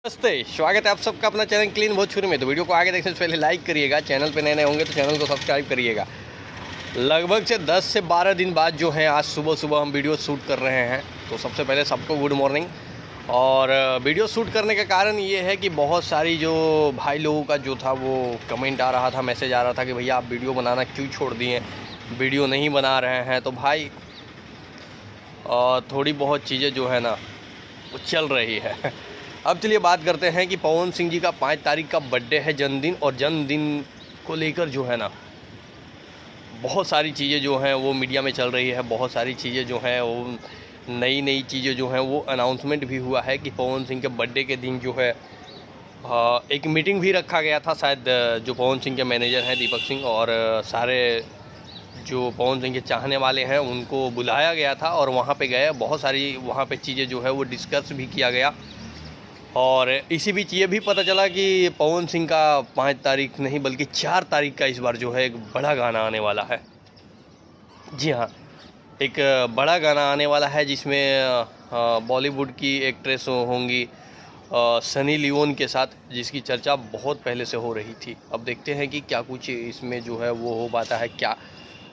नमस्ते, स्वागत है आप सबका अपना चैनल क्लीन भोजपुरी में। तो वीडियो को आगे देखने से पहले लाइक करिएगा, चैनल पे नए होंगे तो चैनल को सब्सक्राइब करिएगा। लगभग से 10 से 12 दिन बाद जो है आज सुबह हम वीडियो शूट कर रहे हैं। तो सबसे पहले सबको गुड मॉर्निंग। और वीडियो शूट करने का कारण ये है कि बहुत सारी जो भाई लोगों का जो था वो कमेंट आ रहा था, मैसेज आ रहा था कि भैया आप वीडियो बनाना क्यों छोड़ दिए, वीडियो नहीं बना रहे हैं। तो भाई थोड़ी बहुत चीज़ें जो है ना वो चल रही है। अब चलिए बात करते हैं कि पवन सिंह जी का 5 तारीख का बर्थडे है, जन्मदिन। और जन्मदिन को लेकर जो है ना बहुत सारी चीज़ें जो हैं वो मीडिया में चल रही है। बहुत सारी चीज़ें जो हैं वो नई चीज़ें जो हैं वो अनाउंसमेंट भी हुआ है कि पवन सिंह के बर्थडे के दिन जो है एक मीटिंग भी रखा गया था। शायद जो पवन सिंह के मैनेजर हैं दीपक सिंह और सारे जो पवन सिंह के चाहने वाले हैं उनको बुलाया गया था और वहाँ पे गए। बहुत सारी वहाँ पे चीज़ें जो है वो डिस्कस भी किया गया। और इसी बीच ये भी पता चला कि पवन सिंह का 5 तारीख नहीं बल्कि 4 तारीख का इस बार जो है एक बड़ा गाना आने वाला है। जी हाँ, एक बड़ा गाना आने वाला है जिसमें बॉलीवुड की एक्ट्रेस होंगी सनी लियोन के साथ, जिसकी चर्चा बहुत पहले से हो रही थी। अब देखते हैं कि क्या कुछ इसमें जो है वो हो पाता है, क्या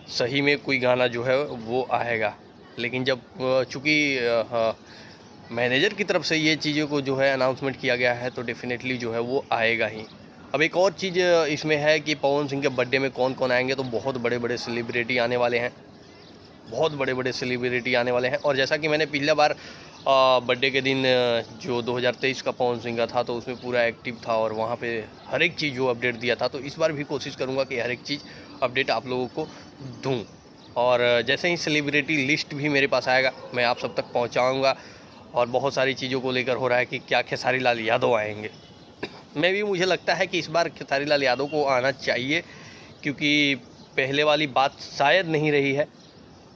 सही में कोई गाना जो है वो आएगा। लेकिन जब चूँकि मैनेजर की तरफ से ये चीज़ों को जो है अनाउंसमेंट किया गया है तो डेफिनेटली जो है वो आएगा ही। अब एक और चीज़ इसमें है कि पवन सिंह के बर्थडे में कौन कौन आएंगे। तो बहुत बड़े बड़े सेलिब्रिटी आने वाले हैं, बहुत बड़े बड़े सेलिब्रिटी आने वाले हैं। और जैसा कि मैंने पिछला बार बर्थडे के दिन जो 2023 का पवन सिंह का था तो उसमें पूरा एक्टिव था और वहाँ पे हर एक चीज़ जो अपडेट दिया था। तो इस बार भी कोशिश करूँगा कि हर एक चीज़ अपडेट आप लोगों को दूँ। और जैसे ही सेलिब्रिटी लिस्ट भी मेरे पास आएगा मैं आप सब तक पहुँचाऊँगा। और बहुत सारी चीज़ों को लेकर हो रहा है कि क्या खेसारी लाल यादव आएंगे। मुझे लगता है कि इस बार खेसारी लाल यादव को आना चाहिए, क्योंकि पहले वाली बात शायद नहीं रही है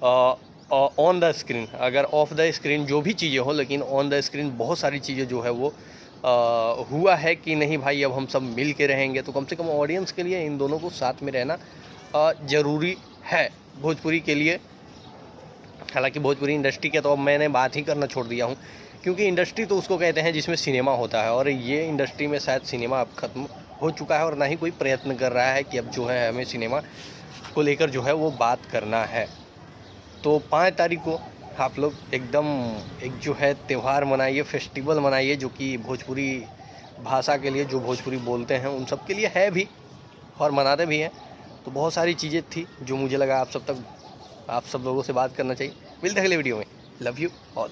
ऑन द स्क्रीन। अगर ऑफ द स्क्रीन जो भी चीज़ें हो, लेकिन ऑन द स्क्रीन बहुत सारी चीज़ें जो है वो हुआ है कि नहीं भाई अब हम सब मिल के रहेंगे। तो कम से कम ऑडियंस के लिए इन दोनों को साथ में रहना ज़रूरी है भोजपुरी के लिए। हालांकि भोजपुरी इंडस्ट्री के तो अब मैंने बात ही करना छोड़ दिया हूँ, क्योंकि इंडस्ट्री तो उसको कहते हैं जिसमें सिनेमा होता है। और ये इंडस्ट्री में शायद सिनेमा अब ख़त्म हो चुका है और ना ही कोई प्रयत्न कर रहा है कि अब जो है हमें सिनेमा को लेकर जो है वो बात करना है। तो 5 तारीख को आप लोग एकदम एक जो है त्यौहार मनाइए, फेस्टिवल मनाइए, जो कि भोजपुरी भाषा के लिए, जो भोजपुरी बोलते हैं उन सब के लिए है भी और मनाते भी हैं। तो बहुत सारी चीज़ें थी जो मुझे लगा आप सब लोगों से बात करना चाहिए। मिलते हैं अगले वीडियो में। Love you all.